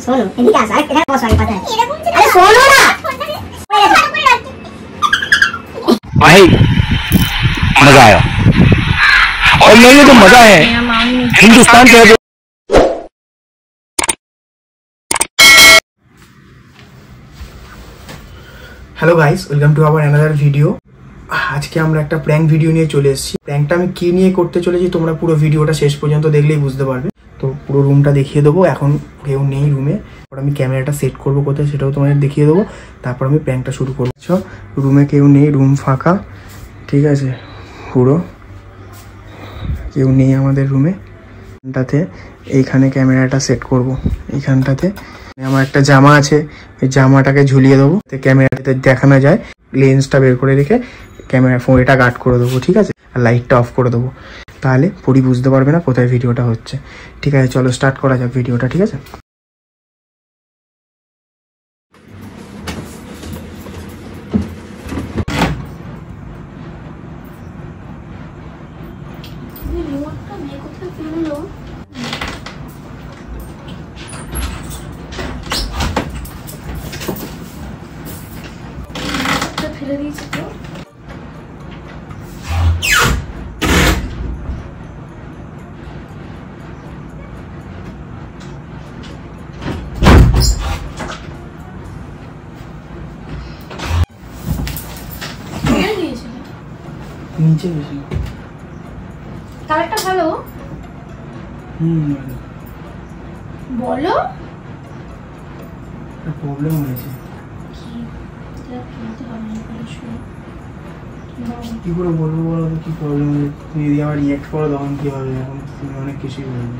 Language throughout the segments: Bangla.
सोनो इनका सारे तेरा बहुत सारी पता है। अरे सोनो ना भाई मजा आया और ये जो मजा है हिंदुस्तान के। Hello guys, welcome to our another video. আজকে আমরা একটা প্র্যাঙ্ক ভিডিও নিয়ে চলে এসেছি। প্র্যাঙ্কটা আমি কি নিয়ে করতে চলেছি তোমরা পুরো ভিডিওটা শেষ পর্যন্ত দেখলেই বুঝতে পারবে। তো পুরো রুমটা দেখিয়ে দেবো, এখন কেউ নেই রুমে। তারপর আমি ক্যামেরাটা সেট করবো কোথায় সেটাও তোমাদের দেখিয়ে দেবো। তারপর আমি প্র্যাঙ্কটা শুরু করবো। রুমে কেউ নেই, রুম ফাঁকা, ঠিক আছে, পুরো কেউ নেই আমাদের রুমে। এখানটাতে এইখানে ক্যামেরাটা সেট করব। এইখানটাতে আমার একটা জামা আছে, ওই জামাটাকে ঝুলিয়ে দেবো, ক্যামেরাতে দেখানো যায়। লেন্সটা বের করে রেখে ক্যামেরা ফোন এটা গার্ড করে দেবো, ঠিক আছে, আর লাইটটা অফ করে দেবো। তাহলে পরি বুঝতে পারবে না কোথায় ভিডিওটা হচ্ছে। ঠিক আছে, চলো স্টার্ট করা যাক ভিডিওটা, ঠিক আছে। ফেলে দিয়েছি তো। নিচে গেছি, কালারটা ভালো। বলো প্রবলেম হয়েছে। কি করে বলবো বলো তো, কি প্রবলেম হয়েছে? তুমি যদি আমার রিয়াক্ট করো তখন কি হবে? এখন তুমি অনেক কিছুই বলবে,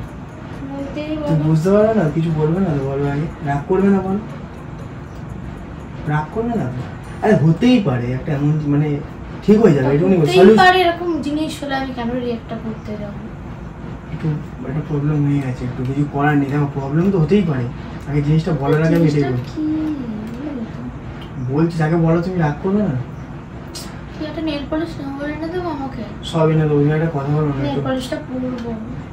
তুমি বুঝতে পারবে না, কিছু বলবে না তো? বলো আগে, রাগ করবে না? বলো, রাগ করবে না তো? আরে হতেই পারে একটা এমন, মানে ঠিক হয়ে যাবে, এটুকুনি পারে। এরকম জিনিস হলে আমি কেন রিয়াক্টটা করতে যাব? একটু একটা প্রবলেম হয়ে গেছে, একটু কিছু করার নেই। দেখো প্রবলেম তো হতেই পারে, আগে জিনিসটা বলার আগে আমি এটাই বলছি। যাকে বলো তুমি, রাগ করবে না? একটা নেল পলিশ এনে দেবো আমাকে? সব এনে দেবো, তুমি একটা কথা বলো না। নেল পলিশটা পরবো,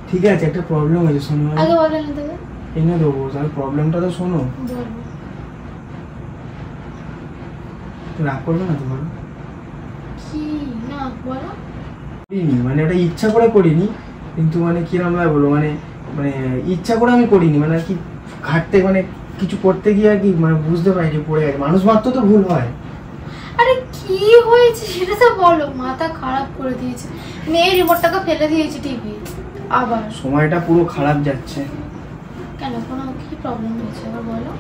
ঠিক আছে, একটা প্রবলেম হয়েছে, শোনো। আগে বল এনে দেবে। এনে দেবো, তাহলে প্রবলেমটা তো শোনো। বলো, রাগ করবে না তো? বলো কি না বলো। করিনি, মানে ওটা ইচ্ছা করে করিনি, কিন্তু মানে কিরম ভাবে বলবো, মানে মানে ইচ্ছা করে আমি করিনি, মানে আর কি ঘাটতে, মানে কিছু করতে গিয়ে আর কি, মানে বুঝতে পারি যে পড়ে গেছে। মানুষ মাত্র তো ভুল হয়। আরে কি হয়েছে সেটা তো বলো। মাথা খারাপ করে দিয়েছে, মেয়ের রিমোটটাকে ফেলে দিয়েছে টিভি। আবার সময়টা পুরো খারাপ যাচ্ছে। কেন, কোনো কি প্রবলেম হয়েছে আবার বলো,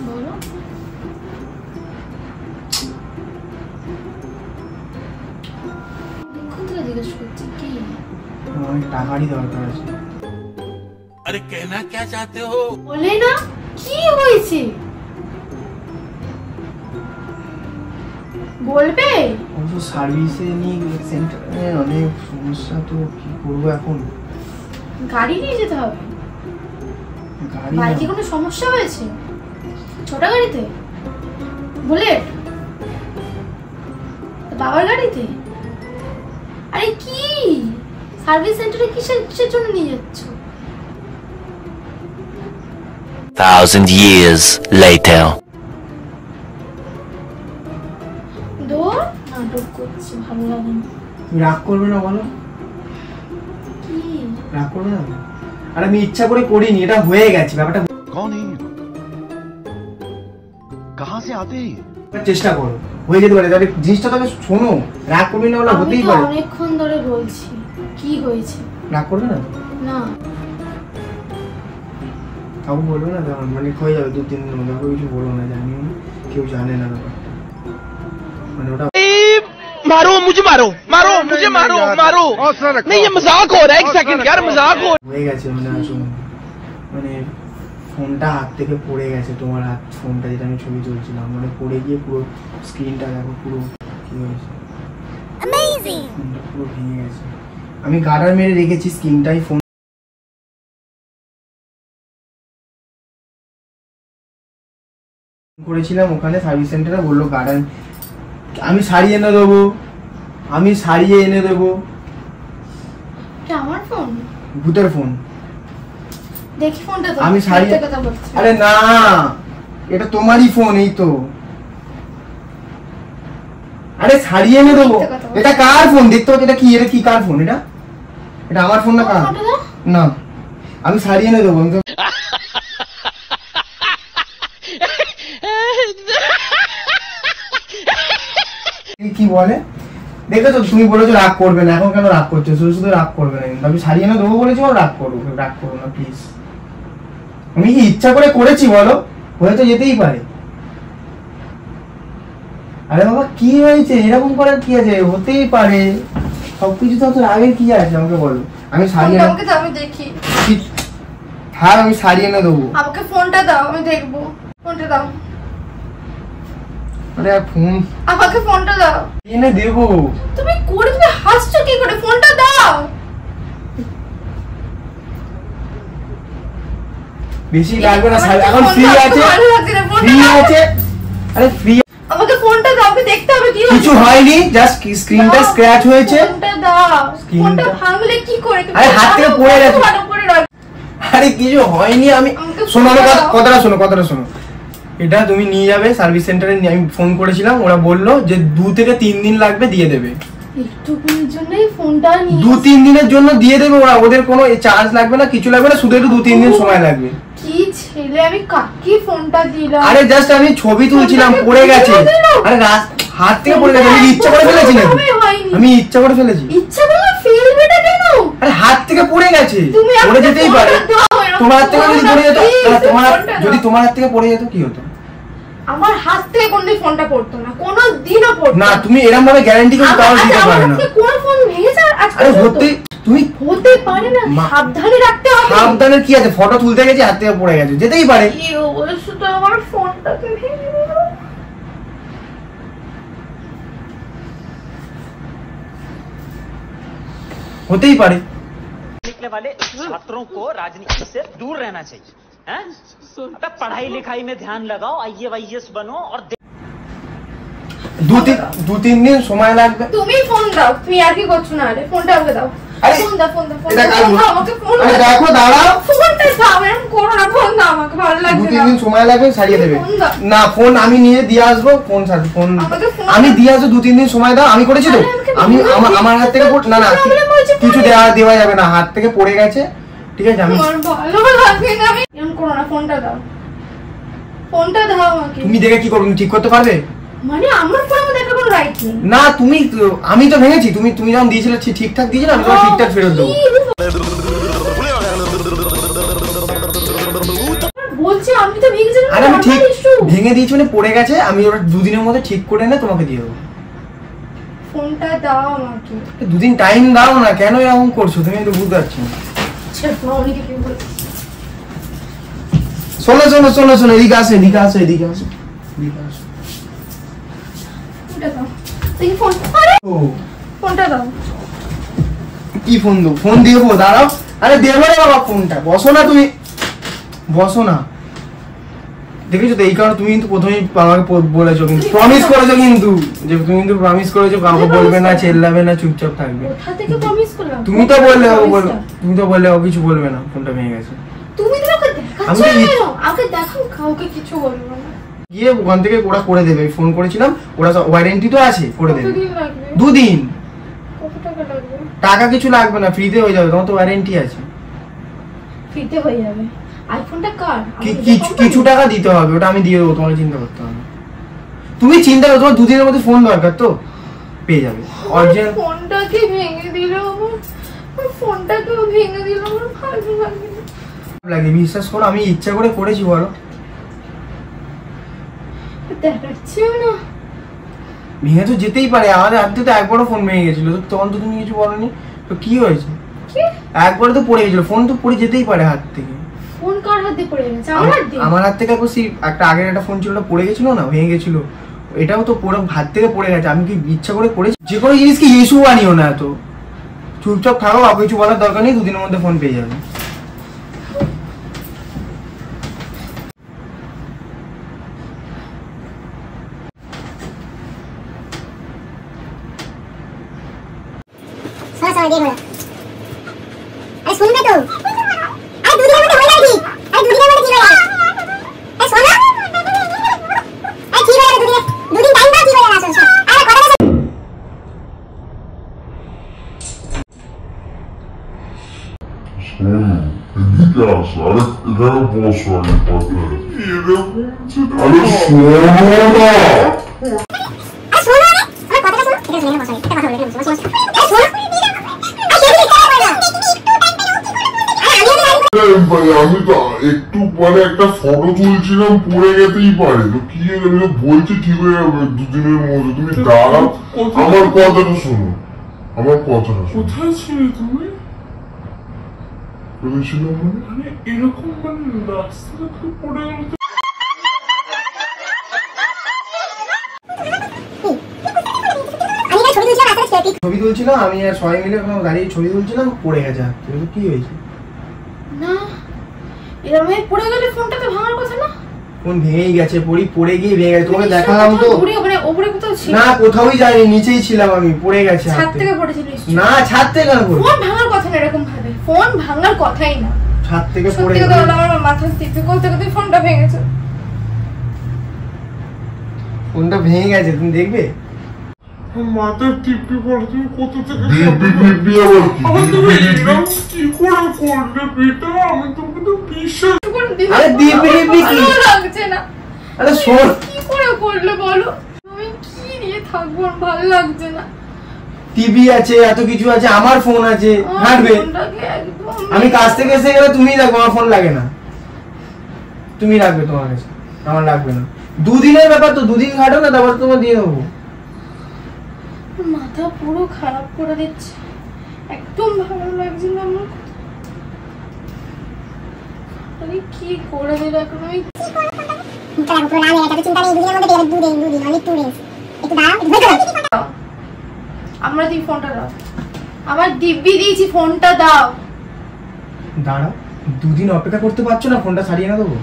বলো। কোথায় জিজ্ঞেস করছি কি? অনেক টাকারই দরকার আছে। अरे कहना क्या चाहते हो? বলে না কি হয়েছে, বলবে। অবশ্য সার্ভিসে নিয়ে সেন্টারে অনেক সমস্যা, তো কি করবো এখন? গাড়ি নিয়ে যেতে হবে। গাড়ি বাইকে কোনো সমস্যা হয়েছে? ছোট গাড়িতে, বুলেট, বাবার গাড়িতে? আরে কি সার্ভিস সেন্টারে কিসের জন্য নিয়ে যাচ্ছ? 1000 years later. দূর নাটক করছি, ভালো লাগে না। তুমি রাগ করবে না বলো? কি রাগ করবে না? আর আমি ইচ্ছা করে করিনি, এটা হয়ে গেছে ব্যাপারটা। कौन है? कहाँ से आते हैं? চেষ্টা করো, হয়ে যেতে পারে। তাহলে জিনিসটা তবে শোনো, রাগ করবে না বলে হতেই পারে। অনেকক্ষণ ধরে বলছি কি হয়েছে। রাগ করবে না? না তাও বলবে না, তখন মানে হয়ে যাবে 2-3 দিনের মধ্যে। কিছু বলবো না, জানিও না, কেউ জানে না ব্যাপারটা। মানে ওটা मारो मुझे, मारो मारो मुझे, मारो मारो। नहीं ये मजाक हो रहा है, एक सेकंड यार, मजाक हो। হয়ে গেছে, মানে আসুন, মানে ফোনটা হাত থেকে পড়ে গেছে। তোমার হাত ফোনটা, যেটা আমি ছবি তুলছিলাম, মানে পড়ে গিয়ে পুরো স্ক্রিনটা দেখো, পুরো কি হয়েছে, অ্যামেজিং, ফোনটা পুরো ভেঙে গেছে। আমি গার্ডার মেরে রেখেছি স্ক্রিনটাই, ফোন করেছিলাম ওখানে সার্ভিস সেন্টারে, বললো গার্ডার আমি সারিয়ে এনে দেবো, আমি সারিয়ে এনে দেবো। এটা আমার ফোন, ভূতের ফোন। দেখি ফোনটা তো, আমি সারিয়ে, কথা বলছি। আরে না এটা তোমারই ফোন, এই তো। আরে সারিয়ে এনে দেবো। এটা কার ফোন দেখতে পাচ্ছ? এটা কি, এটা কি কার ফোন? এটা এটা আমার ফোন না কার? না আমি সারিয়ে এনে দেবো। আমি তো কি বলে দেখেছো, তুমি বলেছো রাগ করবে না, এখন কেন রাগ করছো? শুধু শুধু রাগ করবে না, কিন্তু আমি সারিয়ে এনে দেবো বলেছি, রাগ করবো? রাগ করবো না প্লিজ। আমি কি ইচ্ছা করে করেছি বলো? হয়তো যেতেই পারে। আরে বাবা কি হয়েছে, এরকম করার কি আছে? হতেই পারে, সবকিছু তো আগে কি আছে আমাকে বলো। আমি সারিয়ে আমাকে দাও, আমি দেখি। হ্যাঁ আমি সারিয়ে এনে দেবো। আমাকে ফোনটা দাও, আমি দেখবো। ফোনটা দাও। আরে ফোন আমাকে ফোনটা দাও। এনে দেবো। তুমি হাসছো কি করে? ফোনটা দাও। বেশি লাগবে না, এখন ফ্রি আছে, ফ্রি আছে। আরে ফ্রি, আমাকে ফোনটা দাও, আমি দেখতে হবে কি হয়েছে। কিছু হয়নি, জাস্ট স্ক্রিনটা স্ক্র্যাচ হয়েছে। ফোনটা দাও। ফোনটা ভাঙলে কি করে? আরে হাত থেকে পড়ে গেছে। আরে কিছু হয়নি। আমি শোনো, আমার কথাটা শোনো, কথাটা শোনো। এটা তুমি নিয়ে যাবে সার্ভিস সেন্টারে। আমি ফোন করেছিলাম, ওরা বললো যে 2 থেকে 3 দিন লাগবে, দিয়ে দেবে। একটুকুর জন্যই ফোনটা নিয়ে 2-3 দিনের জন্য দিয়ে দেবে ওরা। ওদের কোনো চার্জ লাগবে না, কিছু লাগবে না, শুধু একটু 2-3 দিন সময় লাগবে। কি ছেলে, আমি কাকে ফোনটা দিলাম? আরে জাস্ট আমি ছবি তুলছিলাম, পড়ে গেছে। আরে হাত থেকে পড়ে গেছে। আমি ইচ্ছা করে ফেলেছি নাকি? আমি ইচ্ছা করে ফেলেছি। ইচ্ছা করে ফেলবেটা কেন? আরে হাত থেকে পড়ে গেছে, পড়ে যেতেই পারে। তোমার হাত থেকে যদি পড়ে যেত, যদি তোমার হাত থেকে পড়ে যেত কি হতো? আমার হাত থেকে কোনদিন ফোনটা পড়তো না, কোনদিনও পড়তো না। তুমি এরকম ভাবে গ্যারান্টি কিন্তু তাও দিতে পারে না। কোন ফোন ভেঙেছে? আরে তুমি হতে পারে না, সাবধানে রাখতে হবে। সাবধানের কি আছে? ফটো তুলতে গেছি, হাত থেকে পড়ে গেছে, যেতেই পারে। কি অবস্থা, আমার ফোনটাকে ভেঙে দিল। হতেই পারে। निकले वाले छात्रों को राजनीति से दूर रहना चाहिए, हैं? अबे पढ़ाई लिखाई में ध्यान लगाओ, IAS बनो और 2-3 দিন সময় লাগবে। তুমি ফোন দাও, তুমি আর কি করছো না? আরে ফোনটা আমাকে দাও। ফোন দাও, ফোন দাও, ফোন এটা কার? দাও আমাকে, ফোন আরে দাও। দেখো দাঁড়াও, ফোনটা দাও, এরকম করো না। ফোন দাও আমাকে, ভালো লাগছে না। 2-3 দিন সময় লাগবে, সারিয়ে দেবে। ফোন দাও। না ফোন আমি নিয়ে দিয়ে আসবো। ফোন ফোন আমাকে ফোন আমি দিয়ে আসবো, 2-3 দিন সময় দাও। আমি করেছি তো, আরে আমাকে আমি বলো, আমার হাত থেকে না না কিছু দেওয়া যাবে না, হাত থেকে পড়ে গেছে, ঠিক আছে? আমি আমার ভালো লাগছে না। আমি এমন করো না, ফোনটা দাও। ফোনটা দাও আমাকে। তুমি দেখে কি করবে? তুমি ঠিক করতে পারবে? মানে আমার ফোনের মধ্যে একটা কোনো রাইট নেই। না তুমি, আমি তো ভেঙেছি। তুমি যখন দিয়েছিলে ঠিকঠাক দিয়েছিলে, আমি তোমার ঠিকঠাক ফেরত দেবো। বলছি আমি তো ভেঙেছি। আরে আমি ঠিক ভেঙে দিয়েছি, মানে পড়ে গেছে। আমি ওটা 2 দিনের মধ্যে ঠিক করে এনে তোমাকে দিয়ে দেবো। ফোনটা দাও আমাকে। 2 দিন টাইম দাও না, কেন এরকম করছো তুমি? একটু বুঝতে পারছি না। অনেকে কেউ বলে শোনো শোনো শোনো শোনো, এদিকে আসো, এদিকে আসো, এদিকে আসো, এদিকে আসো। ফোনটা দাও। দেখি ফোন। আরে ও ফোনটা দাও। কি ফোন দেবো? ফোন দেবো, দাঁড়াও। আরে দেবো রে বাবা ফোনটা। বসো না তুমি, বসো না। দেখেছো তো, এই কারণে তুমি কিন্তু প্রথমেই আমাকে বলেছো, কিন্তু প্রমিস করেছো, কিন্তু যে তুমি কিন্তু প্রমিস করেছো কাউকে বলবে না, চেল্লাবে না, চুপচাপ থাকবে। কোথা থেকে প্রমিস করলাম? তুমি তো বললে ও কিছু বলবে না, ফোনটা ভেঙে গেছে। তুমি তো আমাকে দেখাচ্ছ আমি না কেন? আমাকে দেখাও, কাউকে কিছু বলবো না। গিয়ে ওখান থেকে ওরা করে দেবে। ফোন করেছিলাম, ওরা ওয়ারেন্টি তো আছে, করে দেবে। কতদিন লাগবে? 2 দিন। কত টাকা লাগবে? টাকা কিছু লাগবে না, ফ্রিতে হয়ে যাবে, তোমার তো ওয়ারেন্টি আছে। ফ্রিতে হয়ে যাবে? আইফোনটা কার? কিছু টাকা দিতে হবে, ওটা আমি দিয়ে দেবো, তোমাকে চিন্তা করতে হবে। তুমি চিন্তা করো, তোমার 2 দিনের মধ্যে ফোন দরকার তো, পেয়ে যাবে। অরিজিনাল ফোনটাকে ভেঙে দিল আমার, ফোনটাকে ভেঙে দিল আমার, ভালো লাগে না। লাগে, বিশ্বাস করো আমি ইচ্ছা করে করেছি বলো। দেখাচ্ছেও না। ভেঙে তো যেতেই পারে, আমাদের হাতে তো একবারও ফোন ভেঙে গেছিল, তো তখন তো তুমি কিছু বলোনি, তো কি হয়েছে? একবারে তো পড়ে গেছিল, ফোন তো পড়ে যেতেই পারে হাত থেকে। ফোন কার হাতে পড়ে গেছে? আমার হাতে? আমার হাত থেকে একবার একটা আগের একটা ফোন ছিল, ওটা পড়ে গেছিল না, ভেঙে গেছিল। এটাও তো পুরো হাত থেকে পড়ে গেছে। আমি কি ইচ্ছা করে করেছি? যে কোনো জিনিসকে ইস্যু আনিও না, এত চুপচাপ থাকো, আর কিছু বলার দরকার নেই, 2 দিনের মধ্যে ফোন পেয়ে যাবে। सोना सोना देख लो अरे सुन बे तो अरे 2 दिन में हो जाएगी अरे 2 दिन में ठीक हो जाएगा अरे सोना अरे ठीक हो जाएगा 2 दिन टाइम बाद ठीक हो जाएगा सोना अरे कटा আমি তো একটু মানে একটা ফটো তুলছিলাম পড়ে যেতেই পারে তো কি বলছি ঠিক হয়ে যাবে 2 দিনের মধ্যে তুমি দাঁড়াও আমার কথাটা শোনো আমার কথাটা কোথায় ছিলে তুমি বলেছিলাম মানে এরকম মানে রাস্তা থেকে পড়ে গেল ছবি তুলছিলাম আমি আর সবাই মিলে গাড়ি ছবি তুলছিলাম পড়ে গেছে কি হয়েছে না এরকম পড়ে গেলে ফোনটা তো ভাঙার কথা না ফোন ভেঙেই গেছে পড়ে গিয়ে ভেঙে গেছে তোমাকে দেখালাম তো উপরে কোথাও ছিল না কোথাওই যাইনি নিচেই ছিলাম আমি পড়ে গেছে ছাদ থেকে পড়েছিল না ছাদ থেকে কেন পড়ে ফোন ভাঙার কথা না এরকম ভাবে ফোন ভাঙার কথাই না ছাদ থেকে পড়ে গেছে আমার মাথা টিপে কোল থেকে ফোনটা ভেঙে গেছে ফোনটা ভেঙে গেছে তুমি দেখবে মাথা টিপি পড়ছে কোথা থেকে টিপি আবার কি করে করলে বেটা আমি তোকে তো বিশ্বাস আরে দিবি কি লাগছে না আরে শোন কি করে করলে বলো আমি কি নিয়ে থাকবো ভালো লাগছে না টিভি আছে এত কিছু আছে আমার ফোন আছে হাঁটবে আমি কাছ থেকে এসে গেলে তুমিই রাখবে আমার ফোন লাগে না তুমি রাখবে তোমার কাছে আমার লাগবে না 2 দিনের ব্যাপার তো 2 দিন ঘাটো না তারপর তোমার দিয়ে দেবো মাথা পুরো খারাপ করে দিচ্ছে একদম ভালো লাগছে না আমার আরে কি করে দিল এখন আমি আমরা দিই ফোনটা দাও আমার দিব্যি দিয়েছি ফোনটা দাও দাঁড়াও 2 দিন অপেক্ষা করতে পারছো না ফোনটা ছাড়িয়ে না দেবো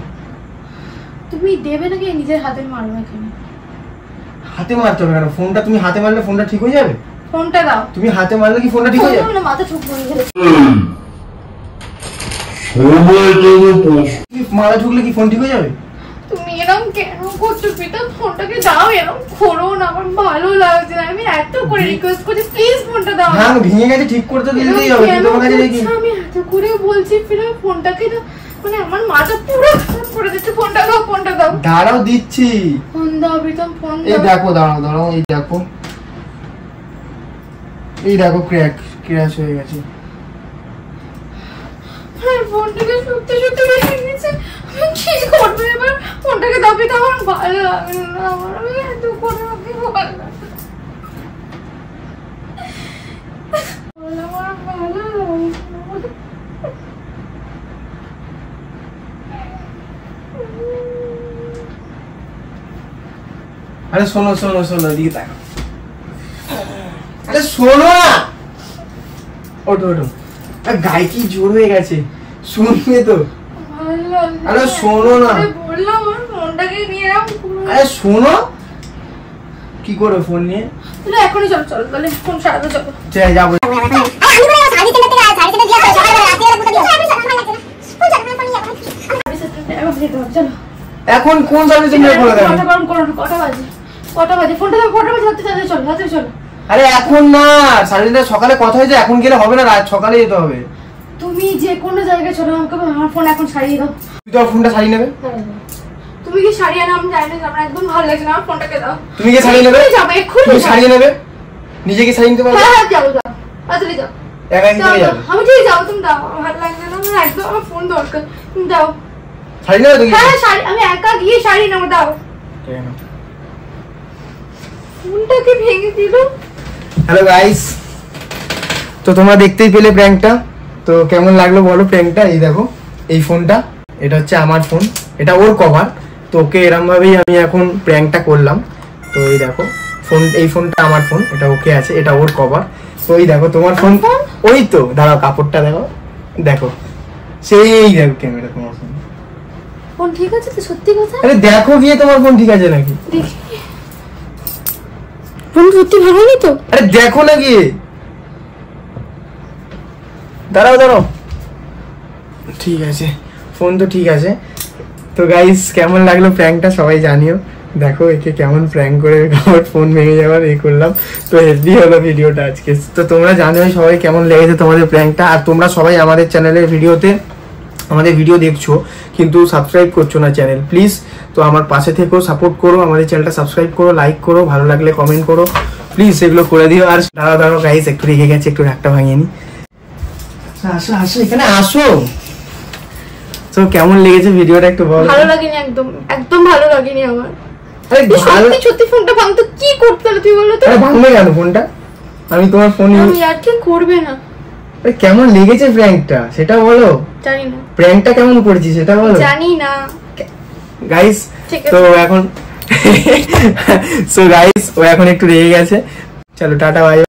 তুমি দেবে নাকি নিজের হাতে মারবে এখানে হাতে মারতে হবে কেন ফোনটা তুমি হাতে মারলে ফোনটা ঠিক হয়ে যাবে ফোনটা দাও তুমি হাতে মারলে কি ফোনটা ঠিক হয়ে যাবে না মাথা ঠুক পড়ে গেছে মাথা ঠুকলে কি ফোন ঠিক হয়ে যাবে তুমি এরকম কেন করছো পিতা ফোনটাকে দাও এরকম খোলো না আমার ভালো লাগছে না আমি এত করে রিকোয়েস্ট করছি প্লিজ ফোনটা দাও হ্যাঁ ভেঙে গেছে ঠিক করতে দিতেই হবে তুমি তোমার কাছে দেখি আমি এত করে বলছি ফিরে ফোনটাকে দাও মানে আমার মাথা পুরো খারাপ করে দিচ্ছে ফোনটা দাও দাঁড়াও দিচ্ছি ফোন দাও প্রীতম ফোন দাও এই দেখো দাঁড়াও এই দেখো ক্র্যাশ হয়ে গেছে আর ফোনটাকে সত্যি রেখে দিয়েছে আমি কি করবো এবার ফোনটাকে দাও প্রীতম আমার ভালো লাগে না আমার আমি এত করে ওকে ভালো লাগে আমার ভালো লাগে আরে শোনো দিকে তাকাও আরে শোনো না ওঠো গায়ে কি জোর হয়ে গেছে শুনবে তো আরে শোনো না বললাম আমার ফোনটাকে নিয়ে আরে শোনো কি করো ফোন নিয়ে তাহলে এখনই চলো তাহলে ফোন সারাতে চলো যাবো এখন কোন সার্ভিস সেন্টারে খোলা থাকে কটা বাজে ফোনটা চলো আরে এখন না সার্ভিস সেন্টার সকালে কথা হয়েছে এখন গেলে হবে না রাত সকালে যেতে হবে তুমি যে কোনো জায়গায় চলো আমাকে আমার ফোন এখন ছাড়িয়ে দাও তুই তো ফোনটা ছাড়িয়ে নেবে তুমি কি ছাড়িয়ে না আমি জানি না আমার একদম ভালো লাগছে না আমার ফোনটাকে দাও তুমি কি ছাড়িয়ে নেবে যাবে এক্ষুনি তুমি ছাড়িয়ে নেবে নিজেকে ছাড়িয়ে নিতে পারবে হ্যাঁ যাও আসলে যাও একাই চলে যাবে আমি ঠিক যাও তুমি দাও আমার ভালো লাগছে না আমার একদম আমার ফোন দরকার তুমি দাও ছাড়িয়ে নেবে তুমি হ্যাঁ আমি একা গিয়ে ছাড়িয়ে নেবো দাও ফোনটাকে ভেঙে দিল হ্যালো গাইস তো তোমরা দেখতেই পেলে প্র্যাঙ্কটা তো কেমন লাগলো বলো প্র্যাঙ্কটা এই দেখো এই ফোনটা এটা হচ্ছে আমার ফোন এটা ওর কভার তো ওকে এরম ভাবেই আমি এখন প্র্যাঙ্কটা করলাম তো এই দেখো এই ফোনটা আমার ফোন এটা ওকে আছে এটা ওর কভার তো এই দেখো তোমার ফোন ওই তো দাঁড়াও কাপড়টা দেখো সেই দেখো ক্যামেরা তোমার ফোন ঠিক আছে তো সত্যি কথা আরে দেখো গিয়ে তোমার ফোন ঠিক আছে নাকি দেখি ফোন সত্যি ভাঙেনি তো আরে দেখো না গিয়ে দাঁড়াও ঠিক আছে, ফোন তো ঠিক আছে। তো গাইস কেমন লাগলো প্র্যাঙ্কটা সবাই জানিও। দেখো একে কেমন প্র্যাঙ্ক করে আমার ফোন ভেঙে যাওয়ার করলাম। তো হেভি হলো ভিডিওটা আজকে। তো তোমরা জানোই সবাই কেমন লেগেছে তোমাদের প্র্যাঙ্কটা। আর তোমরা সবাই আমাদের চ্যানেলের আমাদের ভিডিও দেখছো কিন্তু সাবস্ক্রাইব করছো না চ্যানেল, প্লিজ তো আমার পাশে থেকেও সাপোর্ট করো, আমাদের চ্যানেলটা সাবস্ক্রাইব করো, লাইক করো, ভালো লাগলে কমেন্ট করো, প্লিজ এগুলো করে দিও। আর দাঁড়াও গাইস, একটু রেগে গেছে, একটু রাগটা ভাঙিয়ে নি। আসো এখানে আসো। তো কেমন লেগেছে ভিডিওটা একটু বলো। ভালো লাগেনি, একদম ভালো লাগেনি আমার। আরে সত্যি ফোনটা ভাঙতো, কি করতে হলো তুই বলো তো? আরে ভাঙবে কেন ফোনটা? আমি তোমার ফোন আর কি করবে না। আরে কেমন লেগেছে প্র্যাঙ্কটা সেটা বলো। জানি না প্র্যাঙ্কটা কেমন করেছি সেটা বলো। জানি না গাইস। তো এখন ও এখন একটু রেগে গেছে। চলো টাটা বাই।